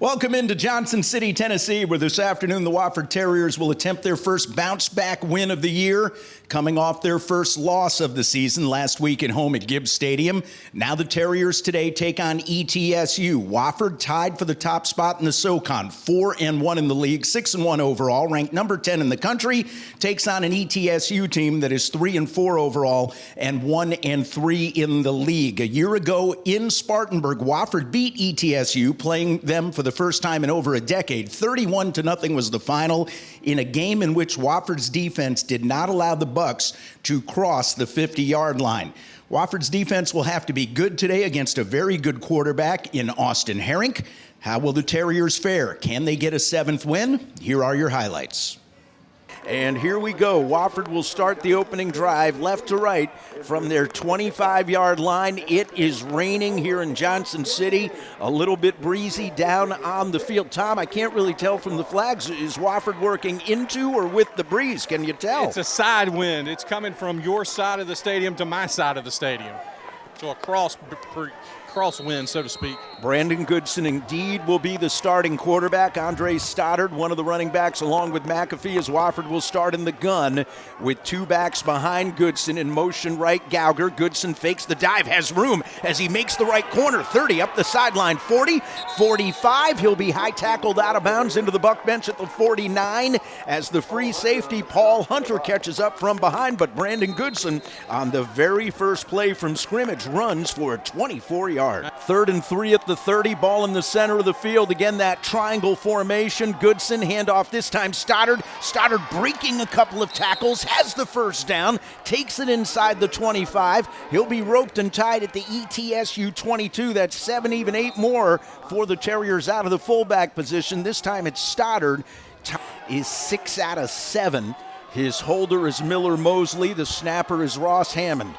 Welcome into Johnson City, Tennessee, where this afternoon the Wofford Terriers will attempt their first bounce-back win of the year, coming off their first loss of the season last week at home at Gibbs Stadium. Now the Terriers today take on ETSU. Wofford tied for the top spot in the SoCon, 4-1 in the league, 6-1 overall, ranked number 10 in the country, takes on an ETSU team that is 3-4 overall and 1-3 in the league. A year ago in Spartanburg, Wofford beat ETSU, playing them for the first time in over a decade. 31-0 was the final in a game in which Wofford's defense did not allow the Bucs to cross the 50-yard line. Wofford's defense will have to be good today against a very good quarterback in Austin Herick. How will the Terriers fare? Can they get a 7th win? Here are your highlights. And here we go. Wofford will start the opening drive left to right from their 25-yard line. It is raining here in Johnson City. A little bit breezy down on the field. Tom, I can't really tell from the flags. Is Wofford working into or with the breeze? Can you tell? It's a side wind. It's coming from your side of the stadium to my side of the stadium. So a crosswind, so to speak. Brandon Goodson indeed will be the starting quarterback. Andre Stoddard, one of the running backs, along with McAfee, as Wofford will start in the gun with two backs behind Goodson. In motion right, Gauger. Goodson fakes the dive, has room as he makes the right corner. 30 up the sideline, 40, 45. He'll be high tackled out of bounds into the Buck bench at the 49 as the free safety Paul Hunter catches up from behind, but Brandon Goodson on the very first play from scrimmage runs for a 24-yard. 3rd and 3 at the 30, ball in the center of the field. Again, that triangle formation. Goodson, handoff this time Stoddard. Stoddard breaking a couple of tackles, has the first down, takes it inside the 25. He'll be roped and tied at the ETSU 22. That's 7, even 8 more for the Terriers out of the fullback position. This time it's Stoddard. Is 6 out of 7. His holder is Miller Mosley. The snapper is Ross Hammond.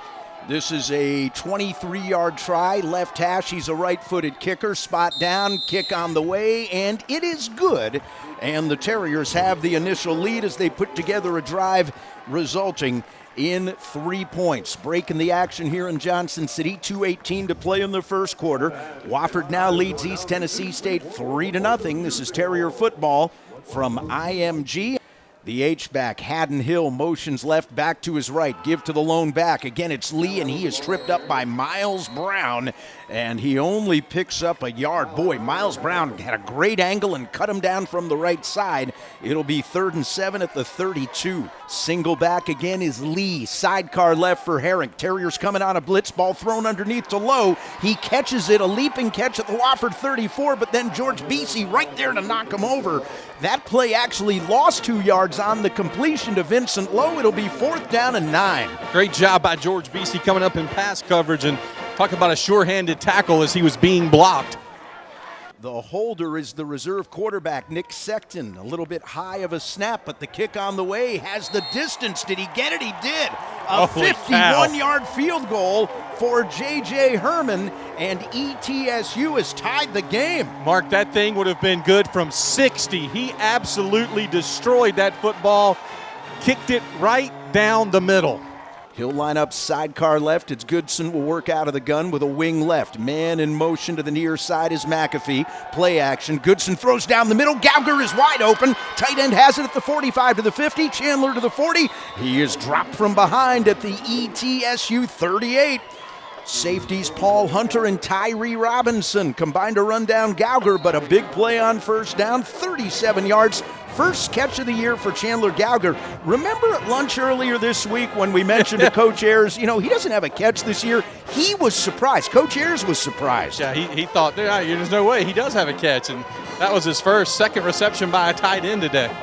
This is a 23-yard try, left hash. He's a right-footed kicker. Spot down, kick on the way, and it is good. And the Terriers have the initial lead as they put together a drive resulting in 3 points. Breaking the action here in Johnson City, 2:18 to play in the first quarter. Wofford now leads East Tennessee State 3-0. This is Terrier football from IMG. The H-back, Haddon Hill, motions left, back to his right. Give to the lone back. Again, it's Lee, and he is tripped up by Miles Brown, and he only picks up a yard. Boy, Miles Brown had a great angle and cut him down from the right side. It'll be 3rd and 7 at the 32. Single back again is Lee. Sidecar left for Herrick. Terriers coming on a blitz, ball thrown underneath to Lowe. He catches it, a leaping catch at the Wofford 34, but then George Beasy right there to knock him over. That play actually lost 2 yards on the completion to Vincent Lowe. It'll be 4th down and 9. Great job by George Beasy coming up in pass coverage, and talk about a sure-handed tackle as he was being blocked. The holder is the reserve quarterback, Nick Sexton. A little bit high of a snap, but the kick on the way has the distance. Did he get it? He did. A 51-yard field goal for J.J. Herman, and ETSU has tied the game. Mark, that thing would have been good from 60. He absolutely destroyed that football, kicked it right down the middle. He'll line up sidecar left. It's Goodson will work out of the gun with a wing left. Man in motion to the near side is McAfee. Play action. Goodson throws down the middle. Gauger is wide open. Tight end has it at the 45 to the 50. Chandler to the 40. He is dropped from behind at the ETSU 38. Safeties Paul Hunter and Tyree Robinson combined to run down Gauger, but a big play on first down, 37 yards. First catch of the year for Chandler Gauger. Remember at lunch earlier this week when we mentioned to Coach Ayers, he doesn't have a catch this year. He was surprised. Coach Ayers was surprised. Yeah, he thought there's no way he does have a catch, and that was his second reception by a tight end today.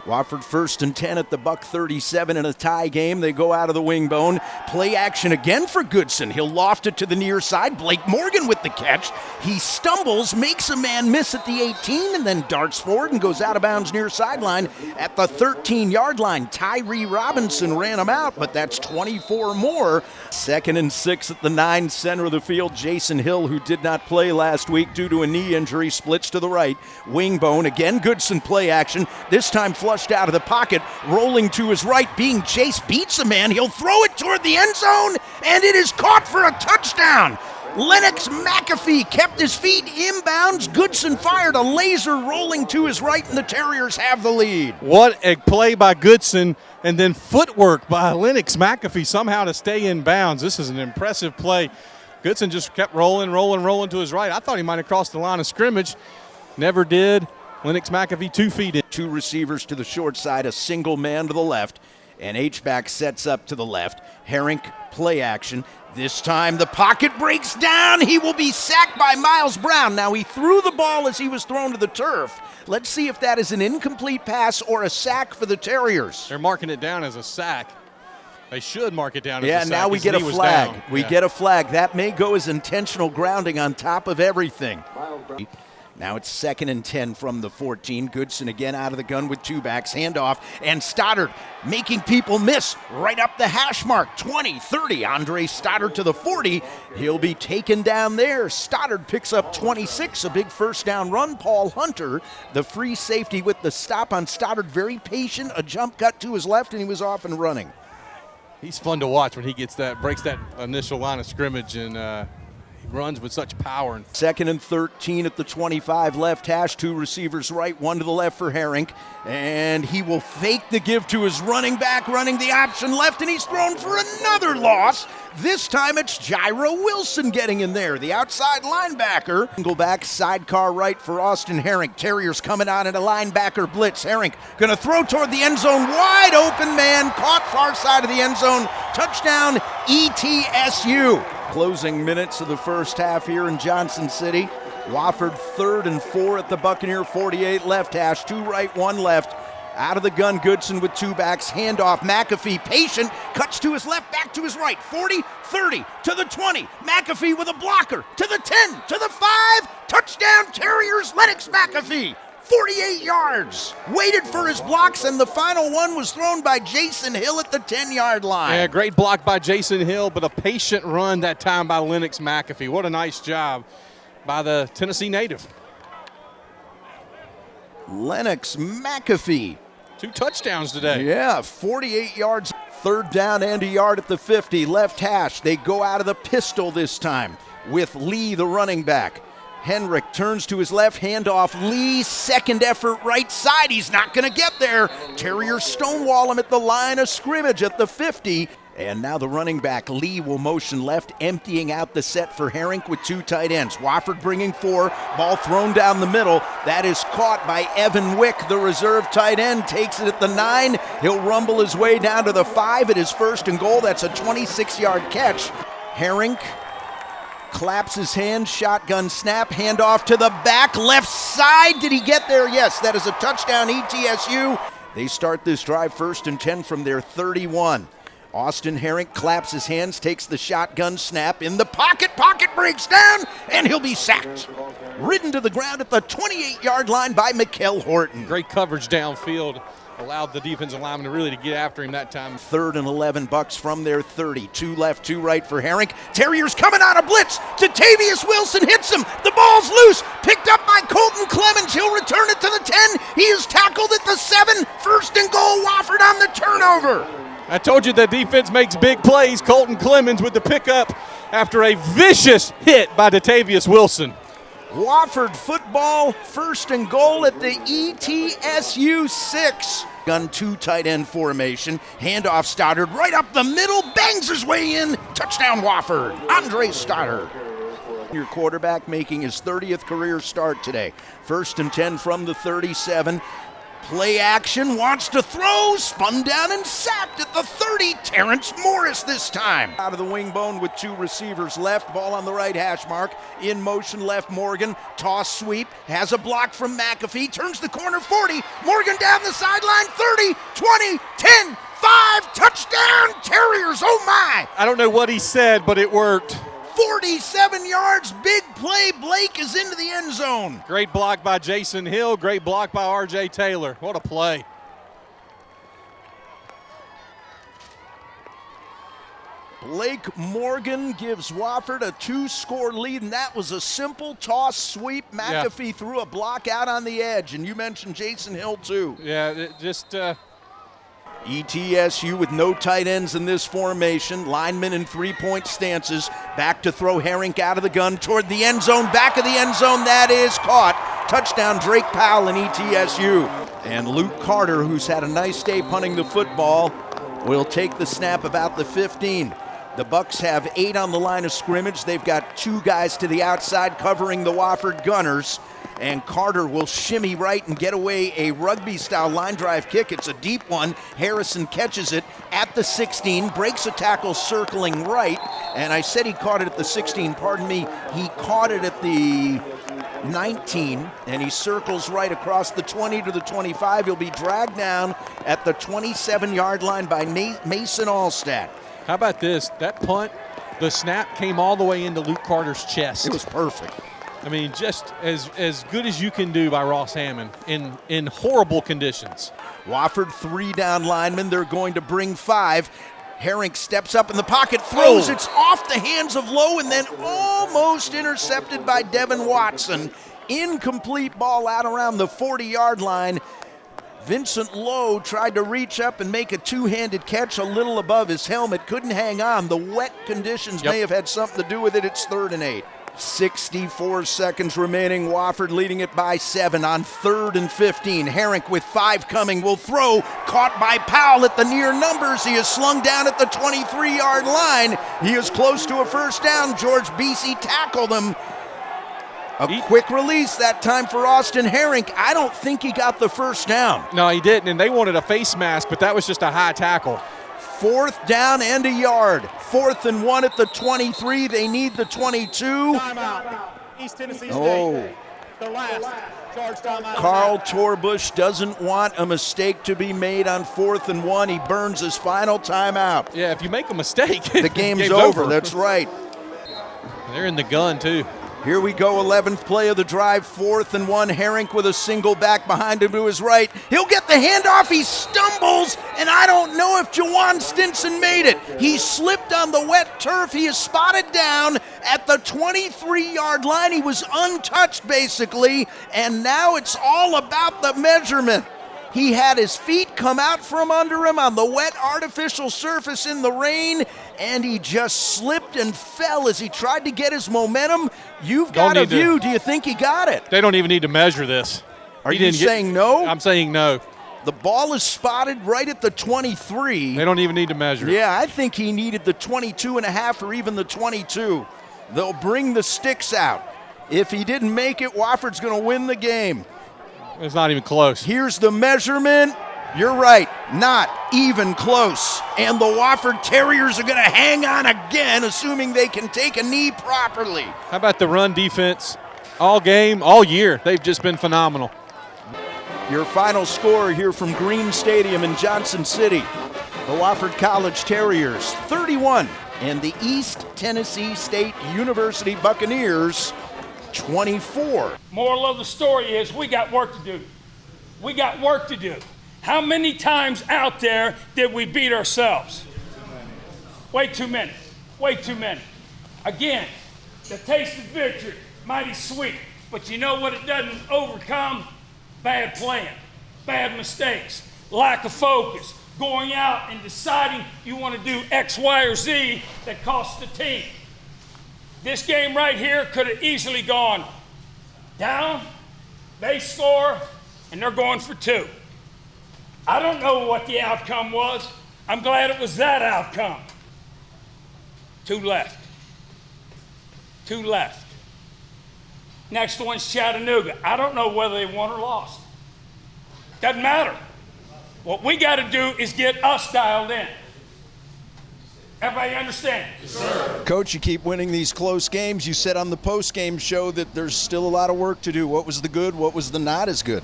Wofford 1st and 10 at the Buck 37 in a tie game. They go out of the wing bone. Play action again for Goodson. He'll loft it to the near side. Blake Morgan with the catch. He stumbles, makes a man miss at the 18, and then darts forward and goes out of bounds near sideline at the 13-yard line. Tyree Robinson ran him out, but that's 24 more. 2nd and 6 at the 9, center of the field. Jason Hill, who did not play last week due to a knee injury, splits to the right. Wing bone again. Goodson play action. This time flushed out of the pocket, rolling to his right, being chased, beats a man. He'll throw it toward the end zone, and it is caught for a touchdown. Lennox McAfee kept his feet inbounds. Goodson fired a laser rolling to his right, and the Terriers have the lead. What a play by Goodson, and then footwork by Lennox McAfee somehow to stay in bounds. This is an impressive play. Goodson just kept rolling to his right. I thought he might have crossed the line of scrimmage. Never did. Lennox McAfee 2 feet in. 2 receivers to the short side, a single man to the left, and H-back sets up to the left. Herick, play action. This time the pocket breaks down. He will be sacked by Miles Brown. Now, he threw the ball as he was thrown to the turf. Let's see if that is an incomplete pass or a sack for the Terriers. They're marking it down as a sack. They should mark it down as a sack. Yeah, now we get a flag. We get a flag. That may go as intentional grounding on top of everything. Now it's 2nd and 10 from the 14. Goodson again out of the gun with 2 backs. Handoff, and Stoddard making people miss right up the hash mark. 20, 30. Andre Stoddard to the 40. He'll be taken down there. Stoddard picks up 26, a big first down run. Paul Hunter, the free safety with the stop on Stoddard. Very patient. A jump cut to his left, and he was off and running. He's fun to watch when he gets that, breaks that initial line of scrimmage, and runs with such power. 2nd and 13 at the 25, left hash, 2 receivers right, 1 to the left for Herick, and he will fake the give to his running back, running the option left, and he's thrown for another loss. This time it's Gyro Wilson getting in there, the outside linebacker. Go back, sidecar right for Austin Herick. Terriers coming out in a linebacker blitz. Herick gonna throw toward the end zone, wide open man, caught far side of the end zone. Touchdown ETSU. Closing minutes of the first half here in Johnson City. Wofford 3rd and 4 at the Buccaneer 48, left hash, 2 right, 1 left. Out of the gun, Goodson with 2 backs. Handoff, McAfee, patient, cuts to his left, back to his right. 40, 30, to the 20. McAfee with a blocker, to the 10, to the 5. Touchdown Terriers, Lennox McAfee. 48 yards. Waited for his blocks, and the final one was thrown by Jason Hill at the 10-yard line. Yeah, great block by Jason Hill, but a patient run that time by Lennox McAfee. What a nice job by the Tennessee native. Lennox McAfee. 2 touchdowns today. Yeah, 48 yards. 3rd down and a yard at the 50. Left hash. They go out of the pistol this time with Lee, the running back. Herick turns to his left, handoff. Lee, second effort, right side. He's not going to get there. Terriers stonewall him at the line of scrimmage at the 50. And now the running back, Lee, will motion left, emptying out the set for Herick with 2 tight ends. Wofford bringing 4, ball thrown down the middle. That is caught by Evan Wick, the reserve tight end. Takes it at the 9. He'll rumble his way down to the 5 at his 1st and goal. That's a 26-yard catch. Herick claps his hands, shotgun snap, handoff to the back, left side. Did he get there? Yes, that is a touchdown, ETSU. They start this drive 1st and 10 from their 31. Austin Herick claps his hands, takes the shotgun snap in the pocket. Pocket breaks down, and he'll be sacked. Ridden to the ground at the 28-yard line by Mikkel Horton. Great coverage downfield. Allowed the defensive lineman really to get after him that time. 3rd and 11, Bucs from their 30. 2 left, 2 right for Herick. Terriers coming out of blitz. Tavius Wilson hits him. The ball's loose. Picked up by Colton Clemens. He'll return it to the 10. He is tackled at the 7. 1st and goal, Wofford on the turnover. I told you that defense makes big plays. Colton Clemens with the pickup after a vicious hit by Tavius Wilson. Wofford football, 1st and goal at the ETSU 6. Gun 2 tight end formation. Handoff Stoddard right up the middle. Bangs his way in. Touchdown Wofford. Andre Stoddard. Your quarterback making his 30th career start today. 1st and 10 from the 37. Play action, wants to throw, spun down and sacked at the 30. Terrence Morris this time. Out of the wing bone with 2 receivers left. Ball on the right hash mark. In motion left Morgan. Toss sweep. Has a block from McAfee. Turns the corner 40. Morgan down the sideline 30, 20, 10, 5. Touchdown Terriers. Oh my. I don't know what he said, but it worked. 47 yards, big play. Blake is into the end zone. Great block by Jason Hill, great block by R.J. Taylor. What a play. Blake Morgan gives Wofford a 2-score lead, and that was a simple toss sweep. McAfee threw a block out on the edge, and you mentioned Jason Hill too. Yeah, it just ETSU with no tight ends in this formation. Linemen in three-point stances. Back to throw Herick out of the gun toward the end zone. Back of the end zone. That is caught. Touchdown Drake Powell in ETSU. And Luke Carter, who's had a nice day punting the football, will take the snap about the 15. The Bucs have 8 on the line of scrimmage. They've got 2 guys to the outside covering the Wofford Gunners. And Carter will shimmy right and get away a rugby-style line drive kick. It's a deep one. Harrison catches it at the 16, breaks a tackle circling right. And I said he caught it at the 16. Pardon me. He caught it at the 19, and he circles right across the 20 to the 25. He'll be dragged down at the 27-yard line by Mason Allstat. How about this? That punt, the snap came all the way into Luke Carter's chest. It was perfect. I mean, just as good as you can do by Ross Hammond in horrible conditions. Wofford 3 down linemen. They're going to bring 5. Herick steps up in the pocket, throws. It's off the hands of Lowe and then almost intercepted by Devin Watson. Incomplete ball out around the 40-yard line. Vincent Lowe tried to reach up and make a two-handed catch a little above his helmet. Couldn't hang on. The wet conditions may have had something to do with it. It's 3rd and 8. 64 seconds remaining. Wofford leading it by 7 on 3rd and 15. Herick with 5 coming will throw. Caught by Powell at the near numbers. He is slung down at the 23-yard line. He is close to a first down. George Beasy tackled him. A quick release that time for Austin Herick. I don't think he got the first down. No, he didn't, and they wanted a face mask, but that was just a high tackle. 4th down and a yard. 4th and 1 at the 23. They need the 22. Timeout. East Tennessee State. The last charge timeout. Carl Torbush doesn't want a mistake to be made on 4th and 1. He burns his final timeout. Yeah, if you make a mistake, the game's over. That's right. They're in the gun, too. Here we go, 11th play of the drive, 4th and 1. Herick with a single back behind him to his right. He'll get the handoff. He stumbles, and I don't know if Jawan Stinson made it. He slipped on the wet turf. He is spotted down at the 23-yard line. He was untouched, basically, and now it's all about the measurement. He had his feet come out from under him on the wet artificial surface in the rain, and he just slipped and fell as he tried to get his momentum. You've got a view. Do you think he got it? They don't even need to measure this. Are you saying no? I'm saying no. The ball is spotted right at the 23. They don't even need to measure it. Yeah, I think he needed the 22.5 or even the 22. They'll bring the sticks out. If he didn't make it, Wofford's going to win the game. It's not even close. Here's the measurement. You're right, not even close. And the Wofford Terriers are going to hang on again, assuming they can take a knee properly. How about the run defense? All game, all year, they've just been phenomenal. Your final score here from Greene Stadium in Johnson City. The Wofford College Terriers 31 and the East Tennessee State University Buccaneers 24. Moral of the story is we got work to do. We got work to do. How many times out there did we beat ourselves? Way too many. Way too many. Again, the taste of victory, mighty sweet. But you know what it doesn't overcome? Bad plan, bad mistakes, lack of focus, going out and deciding you want to do X, Y, or Z that costs the team. This game right here could have easily gone down, they score, and they're going for 2. I don't know what the outcome was. I'm glad it was that outcome. 2 left. 2 left. Next one's Chattanooga. I don't know whether they won or lost. Doesn't matter. What we got to do is get us dialed in. Everybody understand? Yes, sir. Coach, you keep winning these close games. You said on the post-game show that there's still a lot of work to do. What was the good? What was the not as good?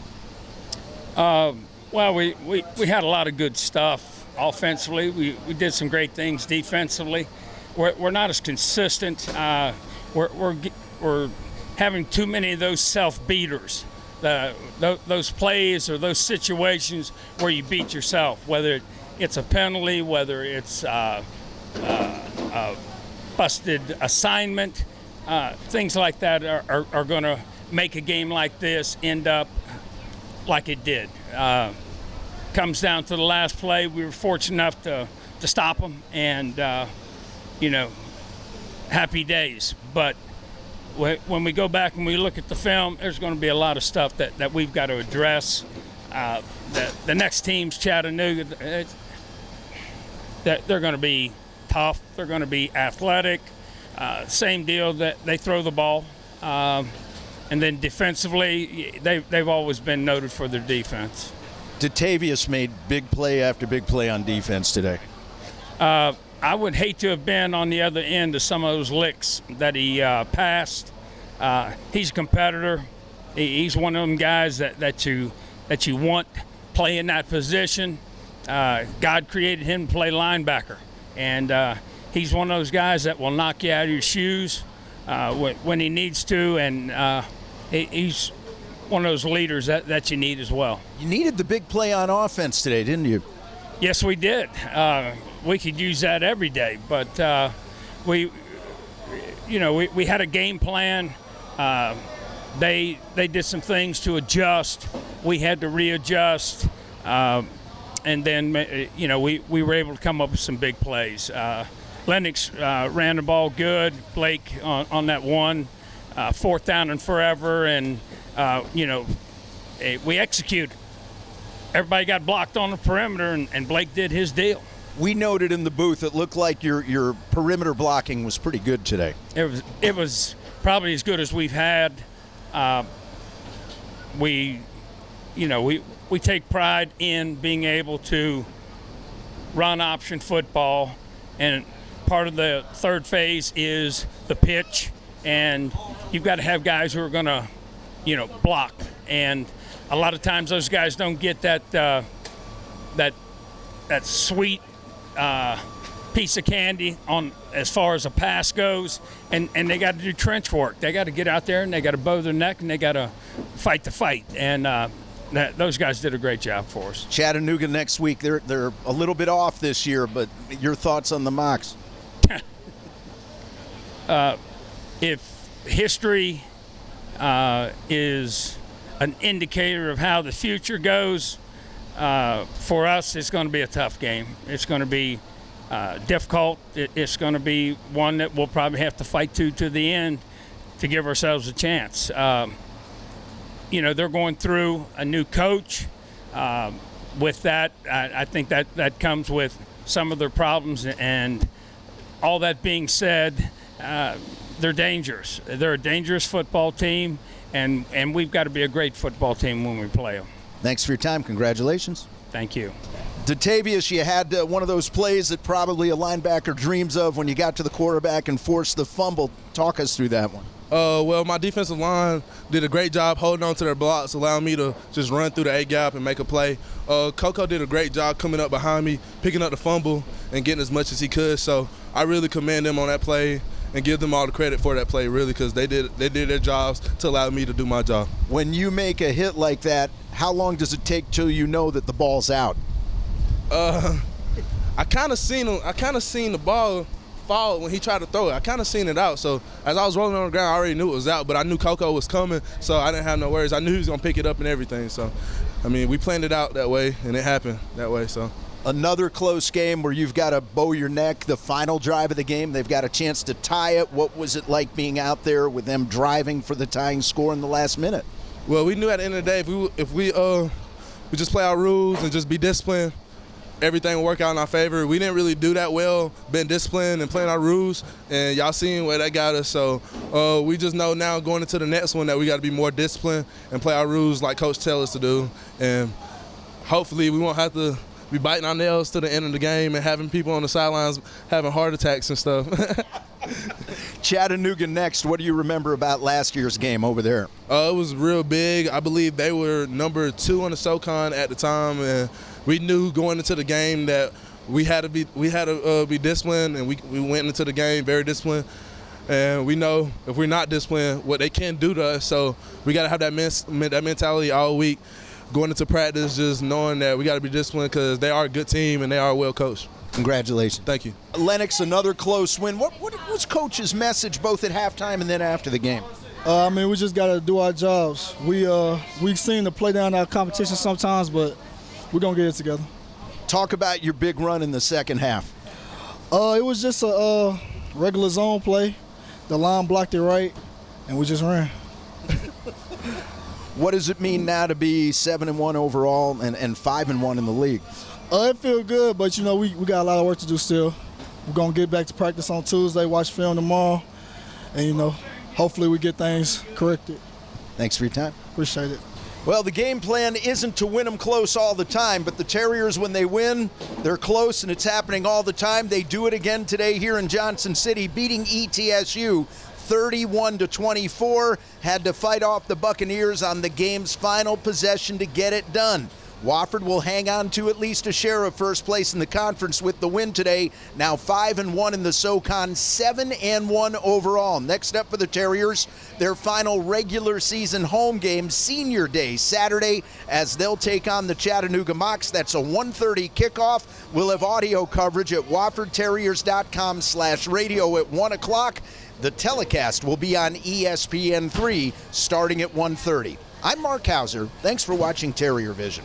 Well, we had a lot of good stuff offensively. We did some great things defensively. We're not as consistent. We're having too many of those self-beaters. Those plays or those situations where you beat yourself, whether it's a penalty, whether it's a busted assignment, things like that are going to make a game like this end up like it did. comes down to the last play. We were fortunate enough to stop them, and happy days. But when we go back and we look at the film, there's going to be a lot of stuff that we've got to address. The next team's Chattanooga. They're going to be tough. They're going to be athletic. Same deal, that they throw the ball. And then defensively, they've always been noted for their defense. Datavius made big play after big play on defense today. I would hate to have been on the other end of some of those licks that he passed. He's a competitor. He's one of them guys that you want play in that position. God created him to play linebacker, and he's one of those guys that will knock you out of your shoes when he needs to, and he's one of those leaders that you need as well. You needed the big play on offense today, didn't you? Yes, we did. We could use that every day, but we had a game plan. They did some things to adjust. We had to readjust, and then we were able to come up with some big plays. Lennox ran the ball good. Blake on that one, 4th down and forever, and we executed. Everybody got blocked on the perimeter, and Blake did his deal. We noted in the booth it looked like your perimeter blocking was pretty good today. It was probably as good as we've had. We take pride in being able to run option football, and part of the third phase is the pitch, and you've got to have guys who are going to, block. And a lot of times those guys don't get that sweet piece of candy on as far as a pass goes, and they got to do trench work. They got to get out there and they got to bow their neck and they got to fight the fight. And those guys did a great job for us. Chattanooga next week. They're a little bit off this year, but your thoughts on the Mocs? If history is an indicator of how the future goes, for us, it's going to be a tough game. It's going to be difficult. It's going to be one that we'll probably have to fight to the end to give ourselves a chance. They're going through a new coach. With that, I think that comes with some of their problems. And all that being said, they're dangerous. They're a dangerous football team, and we've got to be a great football team when we play them. Thanks for your time. Congratulations. Thank you. Datavius, you had one of those plays that probably a linebacker dreams of when you got to the quarterback and forced the fumble. Talk us through that one. Well, my defensive line did a great job holding on to their blocks, allowing me to just run through the A-gap and make a play. Coco did a great job coming up behind me, picking up the fumble, and getting as much as he could. So I really commend them on that play and give them all the credit for that play, really, because they did their jobs to allow me to do my job. When you make a hit like that, how long does it take till you know that the ball's out? I kind of seen the ball fall when he tried to throw it. I kind of seen it out. So as I was rolling on the ground, I already knew it was out, but I knew Coco was coming, so I didn't have no worries. I knew he was going to pick it up and everything. So, we planned it out that way, and it happened that way. So. Another close game where you've got to bow your neck. The final drive of the game, they've got a chance to tie it. What was it like being out there with them driving for the tying score in the last minute? Well, we knew at the end of the day if we just play our rules and just be disciplined, everything will work out in our favor. We didn't really do that well, being disciplined and playing our rules, and y'all seen where that got us. So we just know now going into the next one that we got to be more disciplined and play our rules like Coach tells us to do. And hopefully we won't have to be biting our nails to the end of the game and having people on the sidelines having heart attacks and stuff. Chattanooga next. What do you remember about last year's game over there? It was real big. I believe they were number 2 on the SoCon at the time, and we knew going into the game that we had to be disciplined, and we went into the game very disciplined. And we know if we're not disciplined, what they can do to us. So we got to have that mentality all week, going into practice, just knowing that we got to be disciplined because they are a good team and they are well coached. Congratulations. Thank you. Lennox, another close win. What was Coach's message both at halftime and then after the game? We just got to do our jobs. We seem to play down our competition sometimes, but we're going to get it together. Talk about your big run in the second half. It was just a regular zone play. The line blocked it right, and we just ran. What does it mean now to be 7-1 overall and 5-1 in the league? It feels good, but, we got a lot of work to do still. We're going to get back to practice on Tuesday, watch film tomorrow, and, hopefully we get things corrected. Thanks for your time. Appreciate it. Well, the game plan isn't to win them close all the time, but the Terriers, when they win, they're close, and it's happening all the time. They do it again today here in Johnson City, beating ETSU 31-24. Had to fight off the Buccaneers on the game's final possession to get it done. Wofford will hang on to at least a share of first place in the conference with the win today. Now 5-1 in the SoCon, 7-1 overall. Next up for the Terriers, their final regular season home game, Senior Day, Saturday, as they'll take on the Chattanooga Mocs. That's a 1:30 kickoff. We'll have audio coverage at WoffordTerriers.com/radio at 1 o'clock. The telecast will be on ESPN3 starting at 1:30. I'm Mark Hauser. Thanks for watching Terrier Vision.